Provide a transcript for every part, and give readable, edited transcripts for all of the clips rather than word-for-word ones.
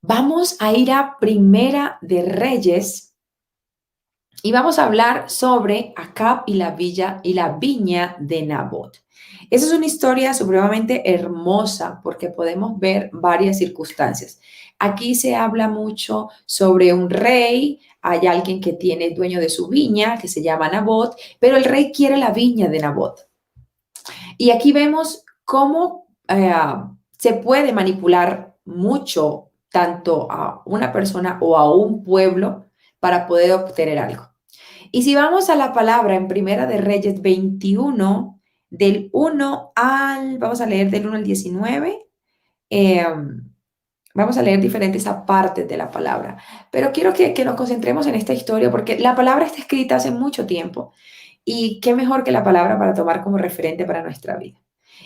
Vamos a ir a Primera de Reyes y vamos a hablar sobre Acab y la viña de Nabot. Esa es una historia supremamente hermosa porque podemos ver varias circunstancias. Aquí se habla mucho sobre un rey, hay alguien que tiene dueño de su viña, que se llama Nabot, pero el rey quiere la viña de Nabot. Y aquí vemos cómo se puede manipular mucho tanto a una persona o a un pueblo para poder obtener algo. Y si vamos a la palabra en Primera de Reyes 21, vamos a leer del 1 al 19, eh, vamos a leer diferentes partes de la palabra, pero quiero que nos concentremos en esta historia porque la palabra está escrita hace mucho tiempo y qué mejor que la palabra para tomar como referente para nuestra vida.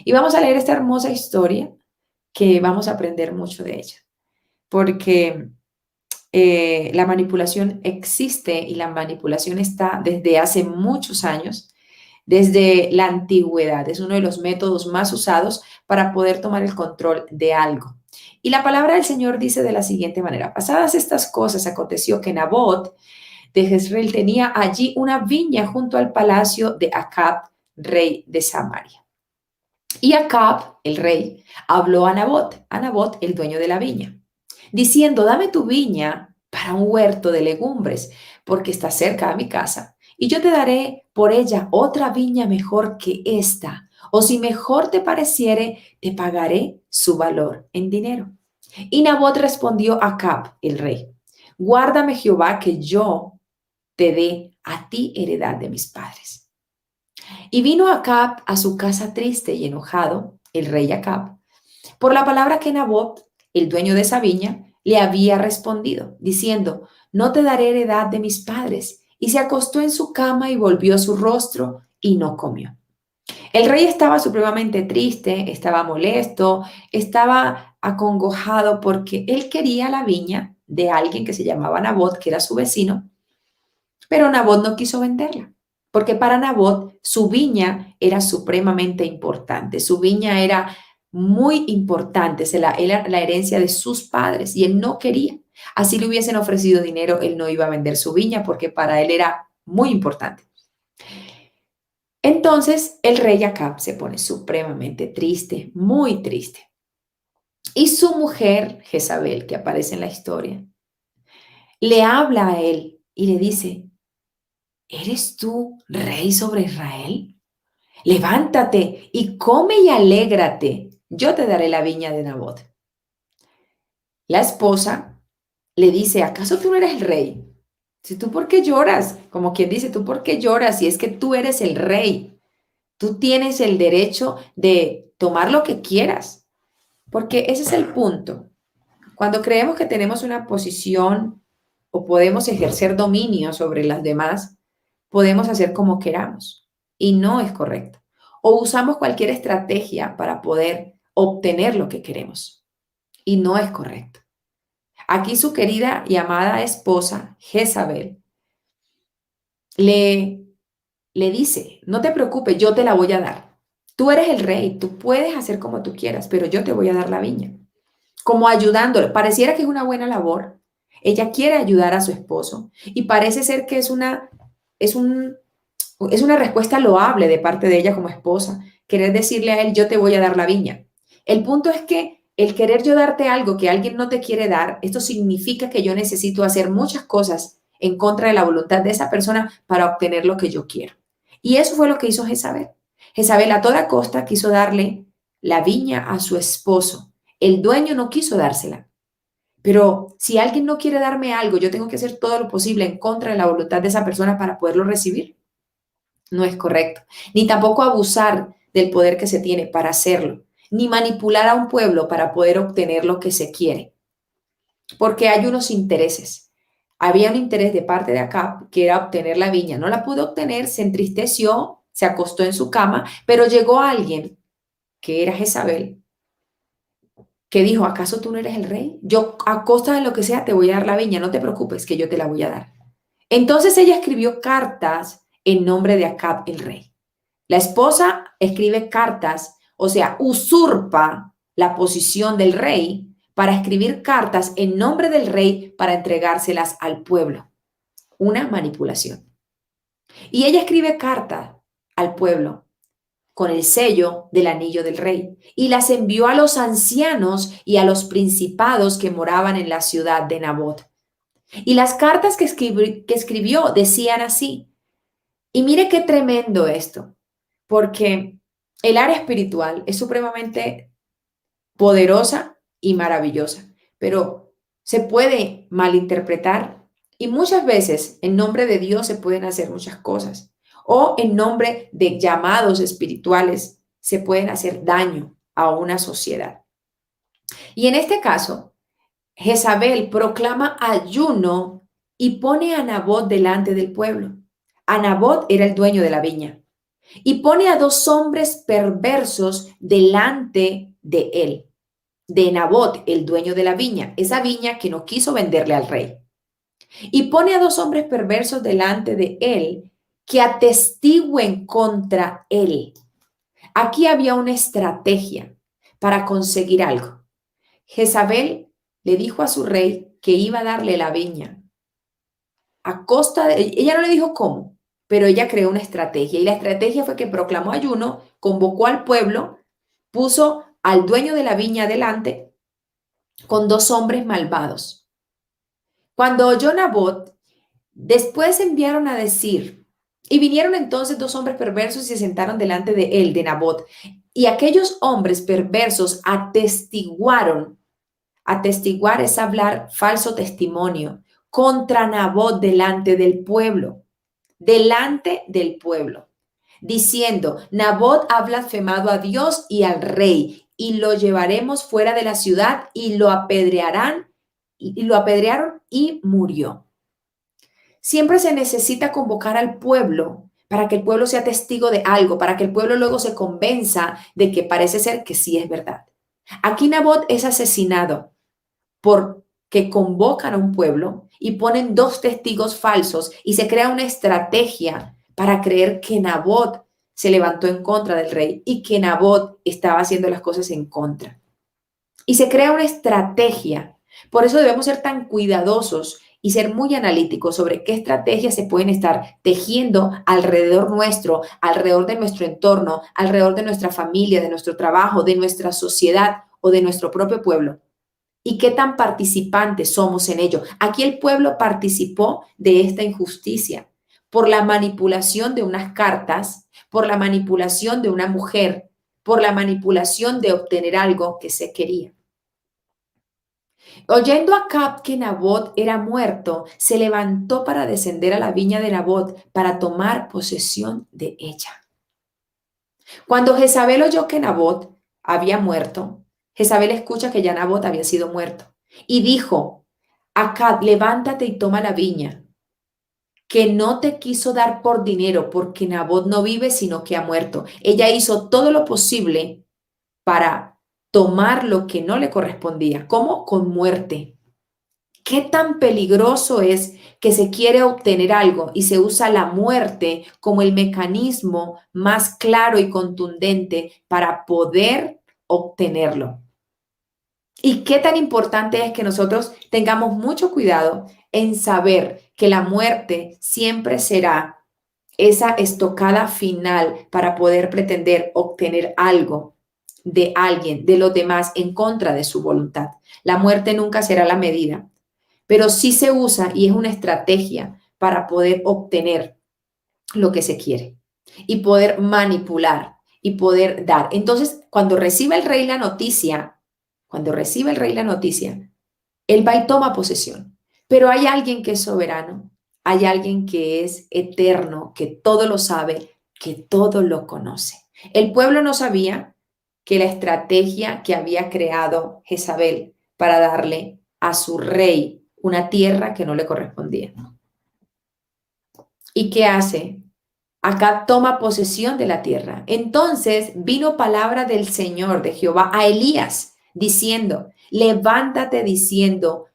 Y vamos a leer esta hermosa historia que vamos a aprender mucho de ella, porque la manipulación existe y la manipulación está desde hace muchos años, desde la antigüedad. Es uno de los métodos más usados para poder tomar el control de algo. Y la palabra del Señor dice de la siguiente manera: pasadas estas cosas, aconteció que Nabot de Jezreel tenía allí una viña junto al palacio de Acab, rey de Samaria. Y Acab, el rey, habló a Nabot, el dueño de la viña, diciendo: dame tu viña para un huerto de legumbres, porque está cerca de mi casa, y yo te daré por ella otra viña mejor que esta, o si mejor te pareciere, te pagaré su valor en dinero. Y Nabot respondió a Acab, el rey: guárdame Jehová que yo te dé a ti heredad de mis padres. Y vino Acab a su casa triste y enojado, el rey Acab, por la palabra que Nabot, el dueño de esa viña, le había respondido, diciendo: no te daré heredad de mis padres. Y se acostó en su cama y volvió su rostro y no comió. El rey estaba supremamente triste, estaba molesto, estaba acongojado porque él quería la viña de alguien que se llamaba Nabot, que era su vecino, pero Nabot no quiso venderla, porque para Nabot su viña era supremamente importante, su viña era muy importante, era la herencia de sus padres y él no quería. Así le hubiesen ofrecido dinero, él no iba a vender su viña porque para él era muy importante. Entonces el rey Acab se pone supremamente triste, muy triste. Y su mujer, Jezabel, que aparece en la historia, le habla a él y le dice: ¿eres tú rey sobre Israel? Levántate y come y alégrate. Yo te daré la viña de Nabot. La esposa le dice: ¿acaso tú no eres el rey? Si tú, ¿por qué lloras? Como quien dice: ¿tú por qué lloras? Si es que tú eres el rey. Tú tienes el derecho de tomar lo que quieras. Porque ese es el punto. Cuando creemos que tenemos una posición o podemos ejercer dominio sobre las demás, podemos hacer como queramos y no es correcto. O usamos cualquier estrategia para poder obtener lo que queremos y no es correcto. Aquí su querida y amada esposa, Jezabel, le, le dice: no te preocupes, yo te la voy a dar. Tú eres el rey, tú puedes hacer como tú quieras, pero yo te voy a dar la viña. Como ayudándole. Pareciera que es una buena labor. Ella quiere ayudar a su esposo y parece ser que es un, es una respuesta loable de parte de ella como esposa, querer decirle a él: yo te voy a dar la viña. El punto es que el querer yo darte algo que alguien no te quiere dar, esto significa que yo necesito hacer muchas cosas en contra de la voluntad de esa persona para obtener lo que yo quiero. Y eso fue lo que hizo Jezabel. Jezabel a toda costa quiso darle la viña a su esposo. El dueño no quiso dársela. Pero si alguien no quiere darme algo, yo tengo que hacer todo lo posible en contra de la voluntad de esa persona para poderlo recibir. No es correcto. Ni tampoco abusar del poder que se tiene para hacerlo. Ni manipular a un pueblo para poder obtener lo que se quiere. Porque hay unos intereses. Había un interés de parte de Acab que era obtener la viña. No la pudo obtener, se entristeció, se acostó en su cama, pero llegó alguien que era Jezabel, que dijo: ¿acaso tú no eres el rey? Yo a costa de lo que sea te voy a dar la viña, no te preocupes que yo te la voy a dar. Entonces ella escribió cartas en nombre de Acab, el rey. La esposa escribe cartas, o sea, usurpa la posición del rey para escribir cartas en nombre del rey para entregárselas al pueblo. Una manipulación. Y ella escribe cartas al pueblo con el sello del anillo del rey y las envió a los ancianos y a los principados que moraban en la ciudad de Nabot. Y las cartas que escribió decían así. Y mire qué tremendo esto, porque el área espiritual es supremamente poderosa y maravillosa, pero se puede malinterpretar y muchas veces en nombre de Dios se pueden hacer muchas cosas o en nombre de llamados espirituales se pueden hacer daño a una sociedad. Y en este caso, Jezabel proclama ayuno y pone a Nabot delante del pueblo. A Nabot era el dueño de la viña y pone a dos hombres perversos delante de él, de Nabot, el dueño de la viña, esa viña que no quiso venderle al rey. Y pone a dos hombres perversos delante de él que atestiguen contra él. Aquí había una estrategia para conseguir algo. Jezabel le dijo a su rey que iba a darle la viña a costa de... Ella no le dijo cómo, pero ella creó una estrategia y la estrategia fue que proclamó ayuno, convocó al pueblo, puso al dueño de la viña delante con dos hombres malvados. Cuando oyó Nabot, después enviaron a decir, y vinieron entonces dos hombres perversos y se sentaron delante de él, de Nabot, y aquellos hombres perversos atestiguaron. Atestiguar es hablar falso testimonio contra Nabot delante del pueblo, diciendo, Nabot ha blasfemado a Dios y al rey, y lo llevaremos fuera de la ciudad y lo apedrearán, y lo apedrearon y murió. Siempre se necesita convocar al pueblo para que el pueblo sea testigo de algo, para que el pueblo luego se convenza de que parece ser que sí es verdad. Aquí Nabot es asesinado porque convocan a un pueblo y ponen dos testigos falsos y se crea una estrategia para creer que Nabot se levantó en contra del rey y que Nabot estaba haciendo las cosas en contra. Y se crea una estrategia. Por eso debemos ser tan cuidadosos y ser muy analíticos sobre qué estrategias se pueden estar tejiendo alrededor nuestro, alrededor de nuestro entorno, alrededor de nuestra familia, de nuestro trabajo, de nuestra sociedad o de nuestro propio pueblo. ¿Y qué tan participantes somos en ello? Aquí el pueblo participó de esta injusticia por la manipulación de unas cartas, por la manipulación de una mujer, por la manipulación de obtener algo que se quería. Oyendo Acab que Nabot era muerto, se levantó para descender a la viña de Nabot para tomar posesión de ella. Cuando Jezabel oyó que Nabot había muerto, Jezabel escucha que ya Nabot había sido muerto y dijo, Acab, levántate y toma la viña, que no te quiso dar por dinero porque Nabot no vive sino que ha muerto. Ella hizo todo lo posible para tomar lo que no le correspondía. ¿Cómo? Con muerte. ¿Qué tan peligroso es que se quiere obtener algo y se usa la muerte como el mecanismo más claro y contundente para poder obtenerlo? ¿Y qué tan importante es que nosotros tengamos mucho cuidado en saber que la muerte siempre será esa estocada final para poder pretender obtener algo de alguien, de los demás, en contra de su voluntad? La muerte nunca será la medida, pero sí se usa y es una estrategia para poder obtener lo que se quiere y poder manipular y poder dar. Entonces, cuando recibe el rey la noticia, él va y toma posesión. Pero hay alguien que es soberano, hay alguien que es eterno, que todo lo sabe, que todo lo conoce. El pueblo no sabía que la estrategia que había creado Jezabel para darle a su rey una tierra que no le correspondía. ¿Y qué hace? Acá toma posesión de la tierra. Entonces vino palabra del Señor, de Jehová, a Elías, diciendo, levántate diciendo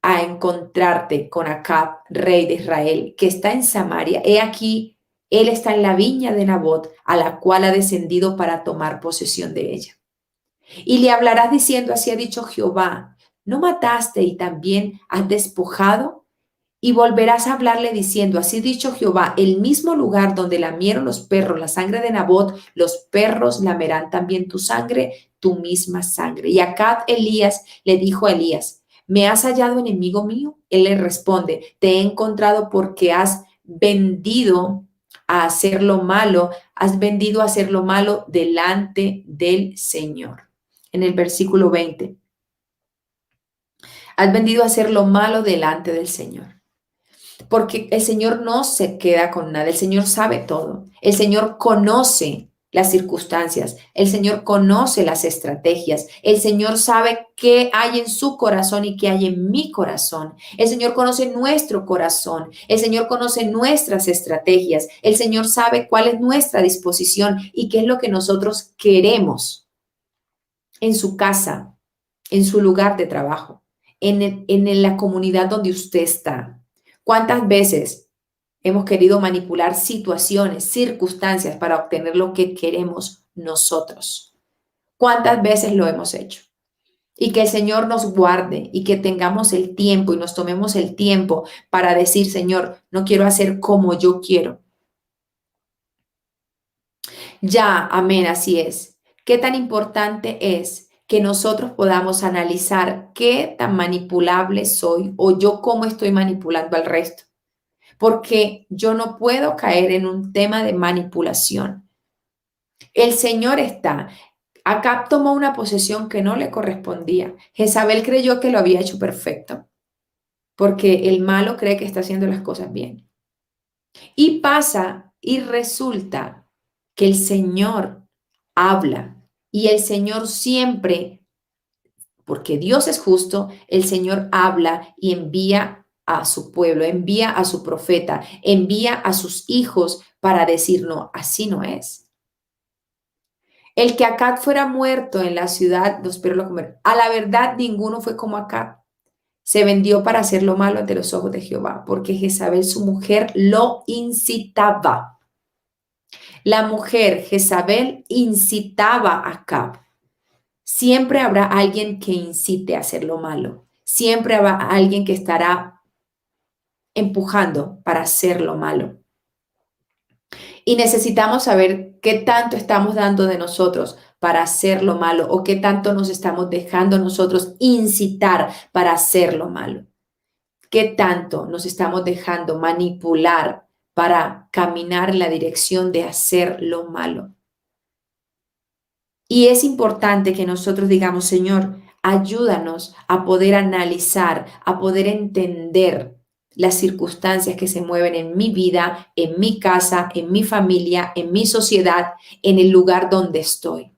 a encontrarte con Acab, rey de Israel, que está en Samaria. He aquí, él está en la viña de Nabot, a la cual ha descendido para tomar posesión de ella. Y le hablarás diciendo, así ha dicho Jehová, ¿no mataste y también has despojado? Y volverás a hablarle diciendo, así ha dicho Jehová, el mismo lugar donde lamieron los perros la sangre de Nabot, los perros lamerán también tu sangre, tu misma sangre. Y Acab Elías le dijo a Elías, ¿me has hallado enemigo mío? Él le responde, te he encontrado porque has vendido a hacer lo malo, has vendido a hacer lo malo delante del Señor. En el versículo 20, has vendido a hacer lo malo delante del Señor. Porque el Señor no se queda con nada, el Señor sabe todo, el Señor conoce las circunstancias, el Señor conoce las estrategias, el Señor sabe qué hay en su corazón y qué hay en mi corazón, el Señor conoce nuestro corazón, el Señor conoce nuestras estrategias, el Señor sabe cuál es nuestra disposición y qué es lo que nosotros queremos en su casa, en su lugar de trabajo, en la comunidad donde usted está. ¿Cuántas veces hemos querido manipular situaciones, circunstancias para obtener lo que queremos nosotros? ¿Cuántas veces lo hemos hecho? Y que el Señor nos guarde y que tengamos el tiempo y nos tomemos el tiempo para decir, Señor, no quiero hacer como yo quiero. Ya, amén, así es. ¿Qué tan importante es que nosotros podamos analizar qué tan manipulable soy o yo cómo estoy manipulando al resto? Porque yo no puedo caer en un tema de manipulación. El Señor está. Acab tomó una posesión que no le correspondía. Jezabel creyó que lo había hecho perfecto, porque el malo cree que está haciendo las cosas bien. Y pasa y resulta que el Señor habla y el Señor siempre, porque Dios es justo, el Señor habla y envía a su pueblo, envía a su profeta, envía a sus hijos para decir, no, así no es. El que Acab fuera muerto en la ciudad, los perros lo comieron. A la verdad, ninguno fue como Acab. Se vendió para hacer lo malo ante los ojos de Jehová, porque Jezabel, su mujer, lo incitaba. La mujer Jezabel incitaba a Acab. Siempre habrá alguien que incite a hacer lo malo. Siempre habrá alguien que estará empujando para hacer lo malo. Y necesitamos saber qué tanto estamos dando de nosotros para hacer lo malo o qué tanto nos estamos dejando nosotros incitar para hacer lo malo. Qué tanto nos estamos dejando manipular para caminar en la dirección de hacer lo malo. Y es importante que nosotros digamos, Señor, ayúdanos a poder analizar, a poder entender las circunstancias que se mueven en mi vida, en mi casa, en mi familia, en mi sociedad, en el lugar donde estoy.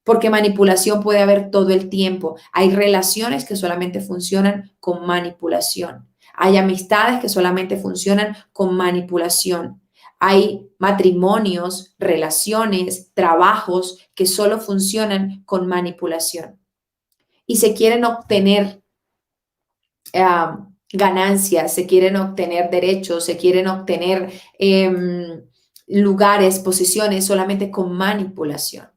Porque manipulación puede haber todo el tiempo. Hay relaciones que solamente funcionan con manipulación. Hay amistades que solamente funcionan con manipulación. Hay matrimonios, relaciones, trabajos que solo funcionan con manipulación y se quieren obtener ganancias, se quieren obtener derechos, se quieren obtener lugares, posiciones solamente con manipulación.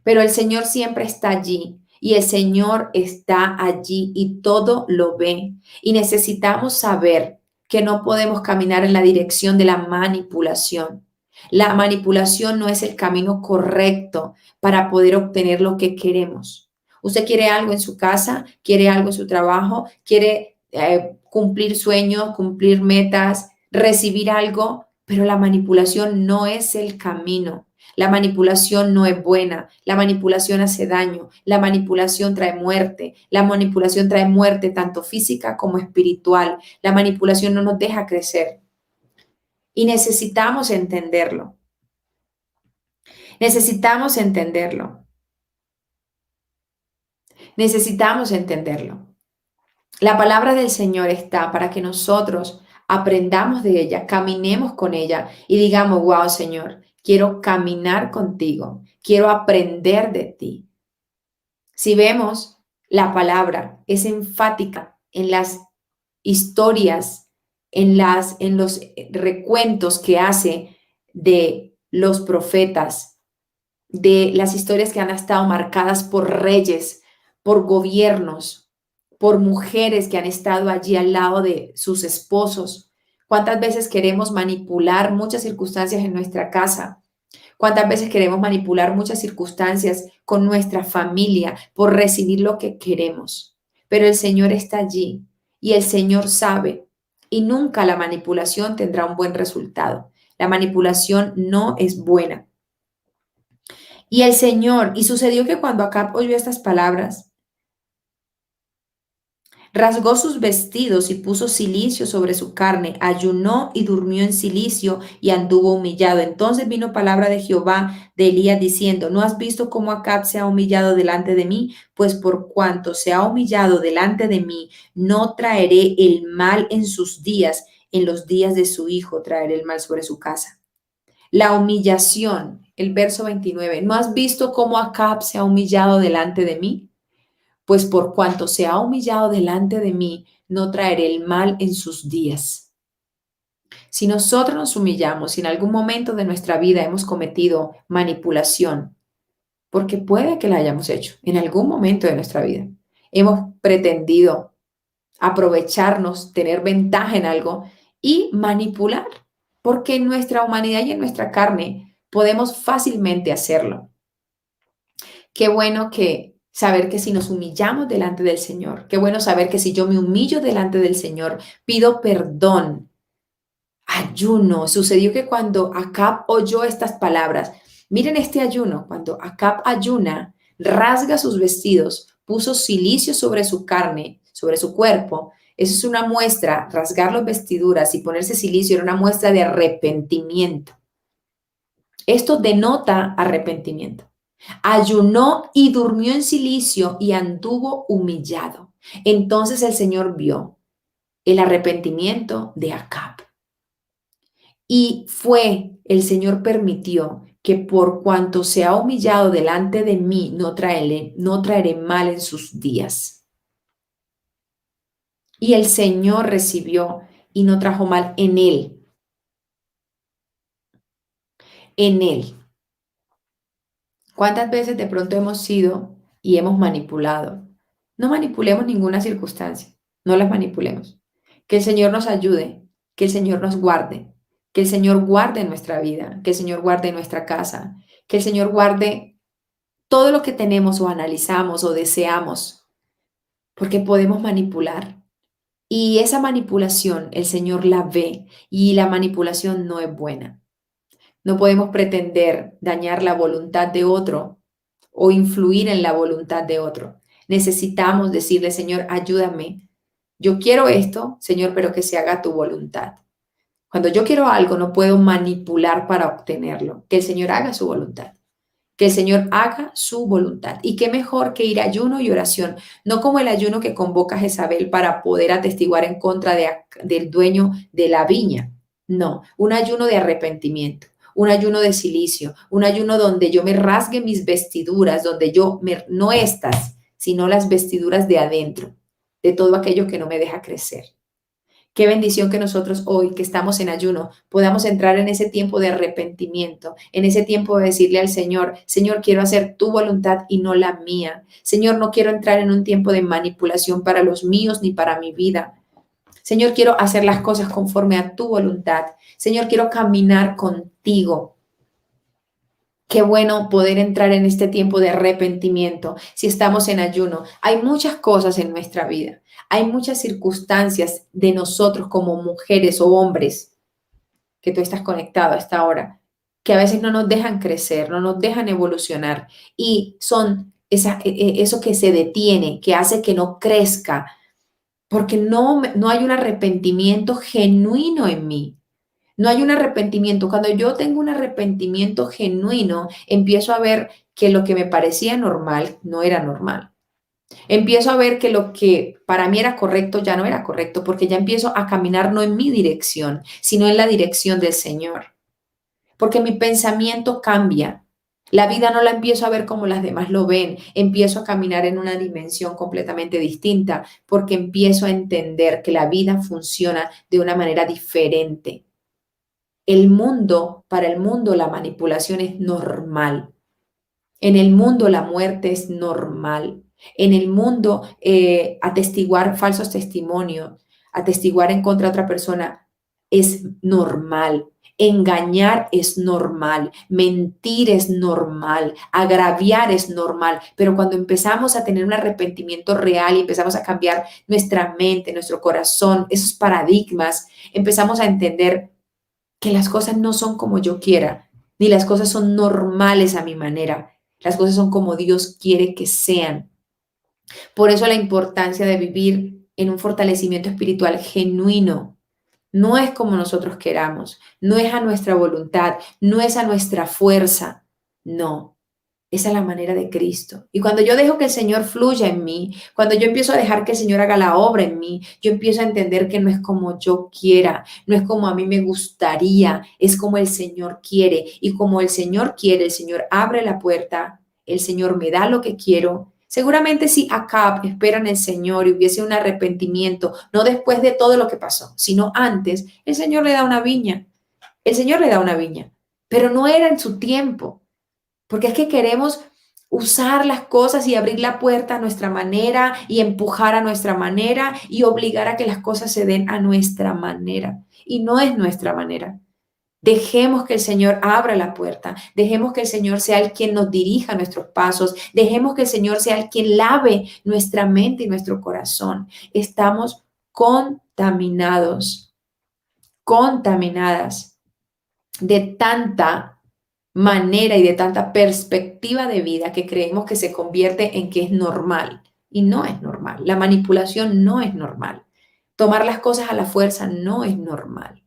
Pero el Señor siempre está allí y el Señor está allí y todo lo ve. Y necesitamos saber que no podemos caminar en la dirección de la manipulación. La manipulación no es el camino correcto para poder obtener lo que queremos. Usted quiere algo en su casa, quiere algo en su trabajo, quiere cumplir sueños, cumplir metas, recibir algo, pero la manipulación no es el camino. La manipulación no es buena, la manipulación hace daño, la manipulación trae muerte, la manipulación trae muerte tanto física como espiritual, la manipulación no nos deja crecer y necesitamos entenderlo, necesitamos entenderlo, necesitamos entenderlo. La palabra del Señor está para que nosotros aprendamos de ella, caminemos con ella y digamos, wow, Señor, quiero caminar contigo, quiero aprender de ti. Si vemos, la palabra es enfática en las historias, en los recuentos que hace de los profetas. de las historias que han estado marcadas por reyes, por gobiernos, por mujeres que han estado allí al lado de sus esposos. ¿Cuántas veces queremos manipular muchas circunstancias en nuestra casa? ¿Cuántas veces queremos manipular muchas circunstancias con nuestra familia por recibir lo que queremos? Pero el Señor está allí y el Señor sabe y nunca la manipulación tendrá un buen resultado. La manipulación no es buena. Y el Señor, y sucedió que cuando Acab oyó estas palabras, rasgó sus vestidos y puso cilicio sobre su carne, ayunó y durmió en cilicio y anduvo humillado. Entonces vino palabra de Jehová de Elías diciendo, ¿no has visto cómo Acab se ha humillado delante de mí? Pues por cuanto se ha humillado delante de mí, no traeré el mal en sus días, en los días de su hijo traeré el mal sobre su casa. La humillación, el verso 29, ¿no has visto cómo Acab se ha humillado delante de mí? Pues por cuanto se ha humillado delante de mí, no traeré el mal en sus días. Si nosotros nos humillamos, si en algún momento de nuestra vida hemos cometido manipulación, porque puede que la hayamos hecho en algún momento de nuestra vida, hemos pretendido aprovecharnos, tener ventaja en algo y manipular, porque en nuestra humanidad y en nuestra carne podemos fácilmente hacerlo. Qué bueno que saber que si nos humillamos delante del Señor, qué bueno saber que si yo me humillo delante del Señor, pido perdón, ayuno. Sucedió que cuando Acab oyó estas palabras, miren este ayuno, cuando Acab ayuna, rasga sus vestidos, puso cilicio sobre su carne, sobre su cuerpo. Eso es una muestra, rasgar las vestiduras y ponerse cilicio era una muestra de arrepentimiento. Esto denota arrepentimiento. Ayunó y durmió en cilicio y anduvo humillado. Entonces el Señor vio el arrepentimiento de Acab. Y el Señor permitió que por cuanto se ha humillado delante de mí, no traeré mal en sus días. Y el Señor recibió y no trajo mal en él. En él. ¿Cuántas veces de pronto hemos sido y hemos manipulado? No manipulemos ninguna circunstancia, no las manipulemos. Que el Señor nos ayude, que el Señor nos guarde, que el Señor guarde nuestra vida, que el Señor guarde nuestra casa, que el Señor guarde todo lo que tenemos o analizamos o deseamos, porque podemos manipular. Y esa manipulación el Señor la ve y la manipulación no es buena. No podemos pretender dañar la voluntad de otro o influir en la voluntad de otro. Necesitamos decirle, Señor, ayúdame. Yo quiero esto, Señor, pero que se haga tu voluntad. Cuando yo quiero algo, no puedo manipular para obtenerlo. Que el Señor haga su voluntad. Que el Señor haga su voluntad. Y qué mejor que ir a ayuno y oración, no como el ayuno que convoca a Jezabel para poder atestiguar en contra del dueño de la viña. No, un ayuno de arrepentimiento, un ayuno de cilicio, un ayuno donde yo me rasgue mis vestiduras, donde no estas, sino las vestiduras de adentro, de todo aquello que no me deja crecer. Qué bendición que nosotros hoy, que estamos en ayuno, podamos entrar en ese tiempo de arrepentimiento, en ese tiempo de decirle al Señor, Señor, quiero hacer tu voluntad y no la mía. Señor, no quiero entrar en un tiempo de manipulación para los míos ni para mi vida. Señor, quiero hacer las cosas conforme a tu voluntad. Señor, quiero caminar contigo. Qué bueno poder entrar en este tiempo de arrepentimiento si estamos en ayuno. Hay muchas cosas en nuestra vida, hay muchas circunstancias de nosotros como mujeres o hombres que tú estás conectado a esta hora, que a veces no nos dejan crecer, no nos dejan evolucionar y son eso que se detiene, que hace que no crezca, porque no hay un arrepentimiento genuino en mí. No hay un arrepentimiento. Cuando yo tengo un arrepentimiento genuino, empiezo a ver que lo que me parecía normal no era normal. Empiezo a ver que lo que para mí era correcto ya no era correcto, porque ya empiezo a caminar no en mi dirección, sino en la dirección del Señor. Porque mi pensamiento cambia. La vida no la empiezo a ver como las demás lo ven, empiezo a caminar en una dimensión completamente distinta, porque empiezo a entender que la vida funciona de una manera diferente. Para el mundo, la manipulación es normal. En el mundo la muerte es normal. En el mundo atestiguar falsos testimonios, atestiguar en contra de otra persona es normal. Engañar es normal, mentir es normal, agraviar es normal, pero cuando empezamos a tener un arrepentimiento real y empezamos a cambiar nuestra mente, nuestro corazón, esos paradigmas, empezamos a entender que las cosas no son como yo quiera, ni las cosas son normales a mi manera. Las cosas son como Dios quiere que sean. Por eso la importancia de vivir en un fortalecimiento espiritual genuino. No es como nosotros queramos, no es a nuestra voluntad, no es a nuestra fuerza, no. Esa es la manera de Cristo. Y cuando yo dejo que el Señor fluya en mí, cuando yo empiezo a dejar que el Señor haga la obra en mí, yo empiezo a entender que no es como yo quiera, no es como a mí me gustaría, es como el Señor quiere. Y como el Señor quiere, el Señor abre la puerta, el Señor me da lo que quiero. Seguramente si Acab espera en el Señor y hubiese un arrepentimiento, no después de todo lo que pasó, sino antes, el Señor le da una viña. El Señor le da una viña, pero no era en su tiempo. Porque es que queremos usar las cosas y abrir la puerta a nuestra manera y empujar a nuestra manera y obligar a que las cosas se den a nuestra manera. Y no es nuestra manera. Dejemos que el Señor abra la puerta, dejemos que el Señor sea el quien nos dirija nuestros pasos, dejemos que el Señor sea el quien lave nuestra mente y nuestro corazón. Estamos contaminados, contaminadas de tanta manera y de tanta perspectiva de vida que creemos que se convierte en que es normal. Y no es normal. La manipulación no es normal. Tomar las cosas a la fuerza no es normal.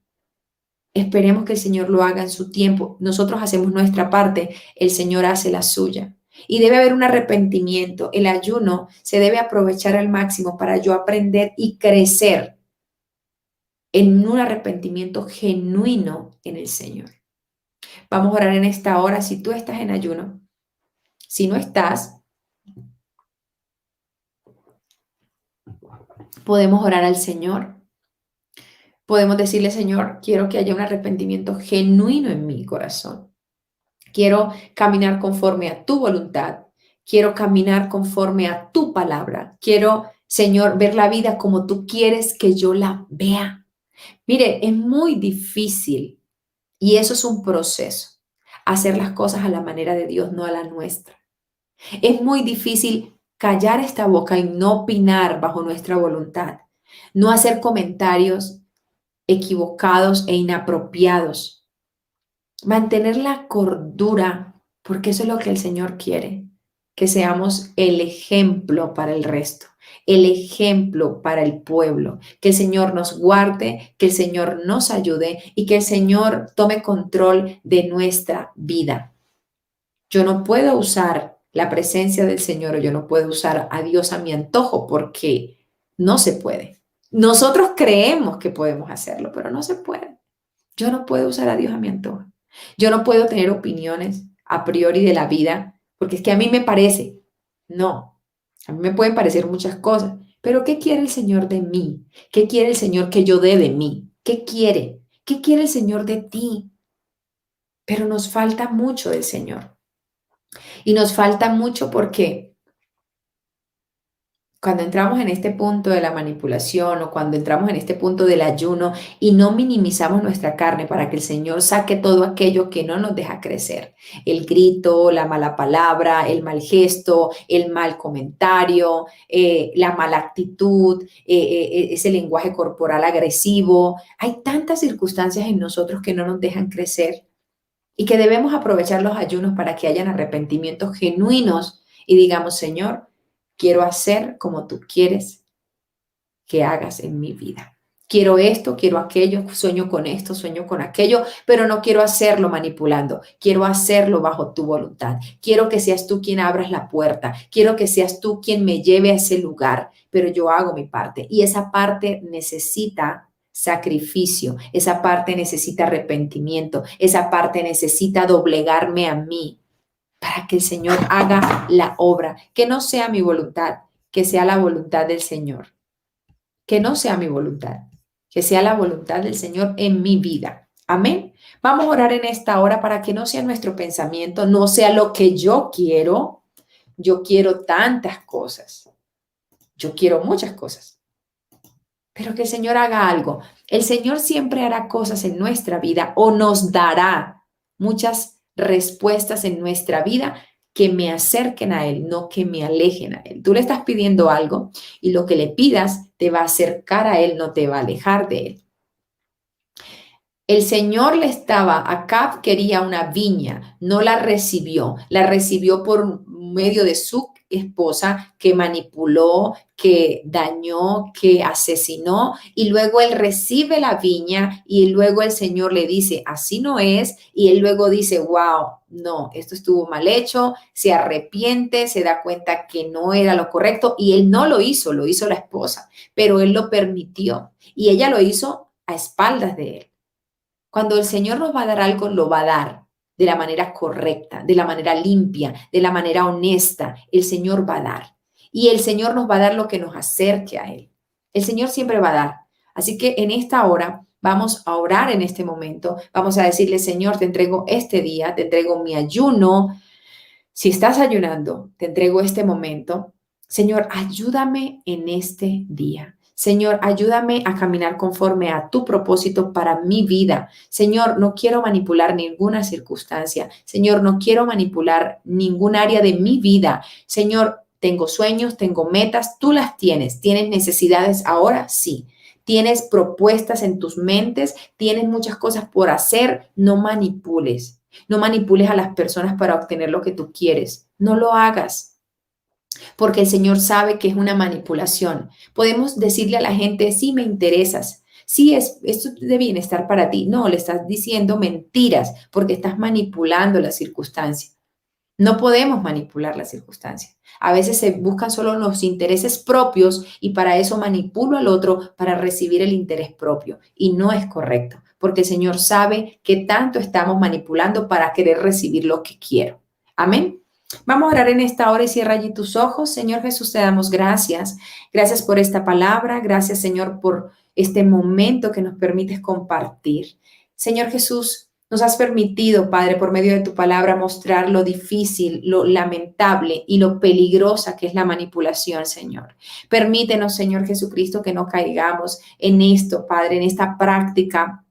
Esperemos que el Señor lo haga en su tiempo. Nosotros hacemos nuestra parte, el Señor hace la suya. Y debe haber un arrepentimiento. El ayuno se debe aprovechar al máximo para yo aprender y crecer en un arrepentimiento genuino en el Señor. Vamos a orar en esta hora si tú estás en ayuno. Si no estás, podemos orar al Señor. Podemos decirle, Señor, quiero que haya un arrepentimiento genuino en mi corazón. Quiero caminar conforme a tu voluntad. Quiero caminar conforme a tu palabra. Quiero, Señor, ver la vida como tú quieres que yo la vea. Mire, es muy difícil y eso es un proceso. Hacer las cosas a la manera de Dios, no a la nuestra. Es muy difícil callar esta boca y no opinar bajo nuestra voluntad, no hacer comentarios equivocados e inapropiados, mantener la cordura, porque eso es lo que el Señor quiere, que seamos el ejemplo para el resto, el ejemplo para el pueblo, que el Señor nos guarde, que el Señor nos ayude y que el Señor tome control de nuestra vida. Yo no puedo usar la presencia del Señor o yo no puedo usar a Dios a mi antojo porque no se puede. Nosotros creemos que podemos hacerlo, pero no se puede. Yo no puedo usar a Dios a mi antojo. Yo no puedo tener opiniones a priori de la vida porque es que a mí me parece. No, a mí me pueden parecer muchas cosas, pero ¿qué quiere el Señor de mí? ¿Qué quiere el Señor que yo dé de mí? ¿Qué quiere? ¿Qué quiere el Señor de ti? Pero nos falta mucho del Señor. Y nos falta mucho porque cuando entramos en este punto de la manipulación o cuando entramos en este punto del ayuno y no minimizamos nuestra carne para que el Señor saque todo aquello que no nos deja crecer, el grito, la mala palabra, el mal gesto, el mal comentario, la mala actitud, ese lenguaje corporal agresivo, hay tantas circunstancias en nosotros que no nos dejan crecer y que debemos aprovechar los ayunos para que hayan arrepentimientos genuinos y digamos, Señor, quiero hacer como tú quieres que hagas en mi vida. Quiero esto, quiero aquello, sueño con esto, sueño con aquello, pero no quiero hacerlo manipulando, quiero hacerlo bajo tu voluntad. Quiero que seas tú quien abras la puerta, quiero que seas tú quien me lleve a ese lugar, pero yo hago mi parte y esa parte necesita sacrificio, esa parte necesita arrepentimiento, esa parte necesita doblegarme a mí para que el Señor haga la obra, que no sea mi voluntad, que sea la voluntad del Señor, que no sea mi voluntad, que sea la voluntad del Señor en mi vida. Amén. Vamos a orar en esta hora para que no sea nuestro pensamiento, no sea lo que yo quiero. Yo quiero tantas cosas. Yo quiero muchas cosas. Pero que el Señor haga algo. El Señor siempre hará cosas en nuestra vida o nos dará muchas respuestas en nuestra vida que me acerquen a Él, no que me alejen a Él. Tú le estás pidiendo algo y lo que le pidas te va a acercar a Él, no te va a alejar de Él. El Señor le estaba, Acab quería una viña, no la recibió por medio de su esposa que manipuló, que dañó, que asesinó y luego él recibe la viña y luego el Señor le dice, así no es y él luego dice, wow, no, esto estuvo mal hecho, se arrepiente, se da cuenta que no era lo correcto y él no lo hizo la esposa, pero él lo permitió y ella lo hizo a espaldas de él. Cuando el Señor nos va a dar algo, lo va a dar de la manera correcta, de la manera limpia, de la manera honesta. El Señor va a dar. Y el Señor nos va a dar lo que nos acerque a Él. El Señor siempre va a dar. Así que en esta hora vamos a orar en este momento. Vamos a decirle, Señor, te entrego este día, te entrego mi ayuno. Si estás ayunando, te entrego este momento. Señor, ayúdame en este día. Señor, ayúdame a caminar conforme a tu propósito para mi vida. Señor, no quiero manipular ninguna circunstancia. Señor, no quiero manipular ningún área de mi vida. Señor, tengo sueños, tengo metas, tú las tienes. ¿Tienes necesidades ahora? Sí. ¿Tienes propuestas en tus mentes? ¿Tienes muchas cosas por hacer? No manipules. No manipules a las personas para obtener lo que tú quieres. No lo hagas, porque el Señor sabe que es una manipulación. Podemos decirle a la gente, sí me interesas, sí esto es de bienestar para ti. No, le estás diciendo mentiras porque estás manipulando la circunstancia. No podemos manipular la circunstancia. A veces se buscan solo los intereses propios y para eso manipulo al otro para recibir el interés propio. Y no es correcto, porque el Señor sabe que tanto estamos manipulando para querer recibir lo que quiero. Amén. Vamos a orar en esta hora y cierra allí tus ojos. Señor Jesús, te damos gracias. Gracias por esta palabra. Gracias, Señor, por este momento que nos permites compartir. Señor Jesús, nos has permitido, Padre, por medio de tu palabra, mostrar lo difícil, lo lamentable y lo peligrosa que es la manipulación, Señor. Permítenos, Señor Jesucristo, que no caigamos en esto, Padre, en esta práctica.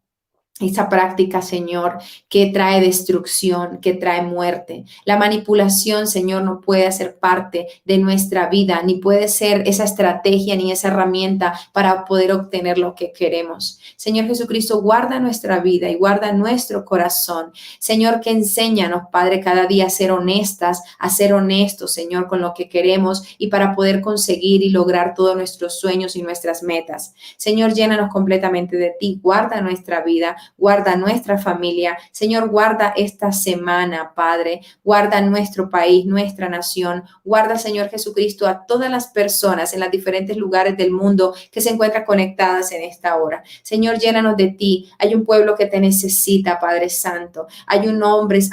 Esa práctica, Señor, que trae destrucción, que trae muerte. La manipulación, Señor, no puede hacer parte de nuestra vida, ni puede ser esa estrategia ni esa herramienta para poder obtener lo que queremos. Señor Jesucristo, guarda nuestra vida y guarda nuestro corazón. Señor, que enséñanos, Padre, cada día a ser honestas, a ser honestos, Señor, con lo que queremos y para poder conseguir y lograr todos nuestros sueños y nuestras metas. Señor, llénanos completamente de ti, guarda nuestra vida, guarda nuestra familia. Señor, guarda esta semana, Padre. Guarda nuestro país, nuestra nación. Guarda, Señor Jesucristo, a todas las personas en los diferentes lugares del mundo que se encuentran conectadas en esta hora. Señor, llénanos de ti. Hay un pueblo que te necesita, Padre Santo. Hay hombres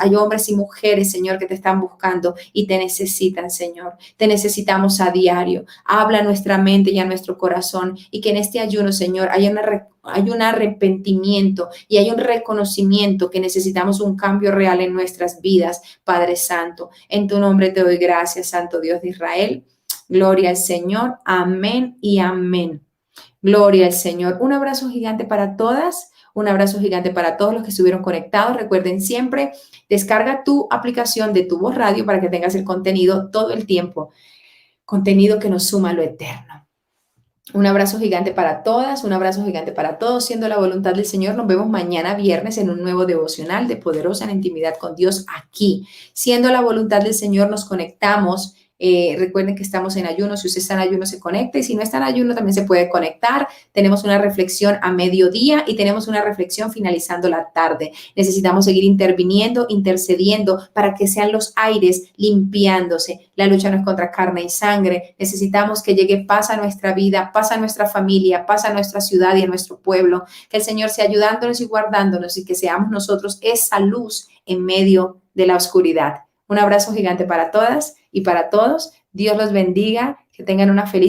y mujeres, Señor, que te están buscando y te necesitan, Señor. Te necesitamos a diario. Habla a nuestra mente y a nuestro corazón y que en este ayuno, Señor, hay un arrepentimiento y hay un reconocimiento que necesitamos un cambio real en nuestras vidas, Padre Santo. En tu nombre te doy gracias, Santo Dios de Israel. Gloria al Señor. Amén y amén. Gloria al Señor. Un abrazo gigante para todas. Un abrazo gigante para todos los que estuvieron conectados. Recuerden siempre, descarga tu aplicación de Tu Voz Radio para que tengas el contenido todo el tiempo. Contenido que nos suma a lo eterno. Un abrazo gigante para todas, un abrazo gigante para todos, siendo la voluntad del Señor. Nos vemos mañana viernes en un nuevo devocional de Poderosa en Intimidad con Dios aquí. Siendo la voluntad del Señor, nos conectamos. Recuerden que estamos en ayuno. Si usted está en ayuno, se conecta. Y si no está en ayuno, también se puede conectar. Tenemos una reflexión a mediodía y tenemos una reflexión finalizando la tarde. Necesitamos seguir interviniendo, intercediendo para que sean los aires limpiándose. La lucha no es contra carne y sangre. Necesitamos que llegue paz a nuestra vida, paz a nuestra familia, paz a nuestra ciudad y a nuestro pueblo. Que el Señor sea ayudándonos y guardándonos y que seamos nosotros esa luz en medio de la oscuridad. Un abrazo gigante para todas y para todos. Dios los bendiga. Que tengan una feliz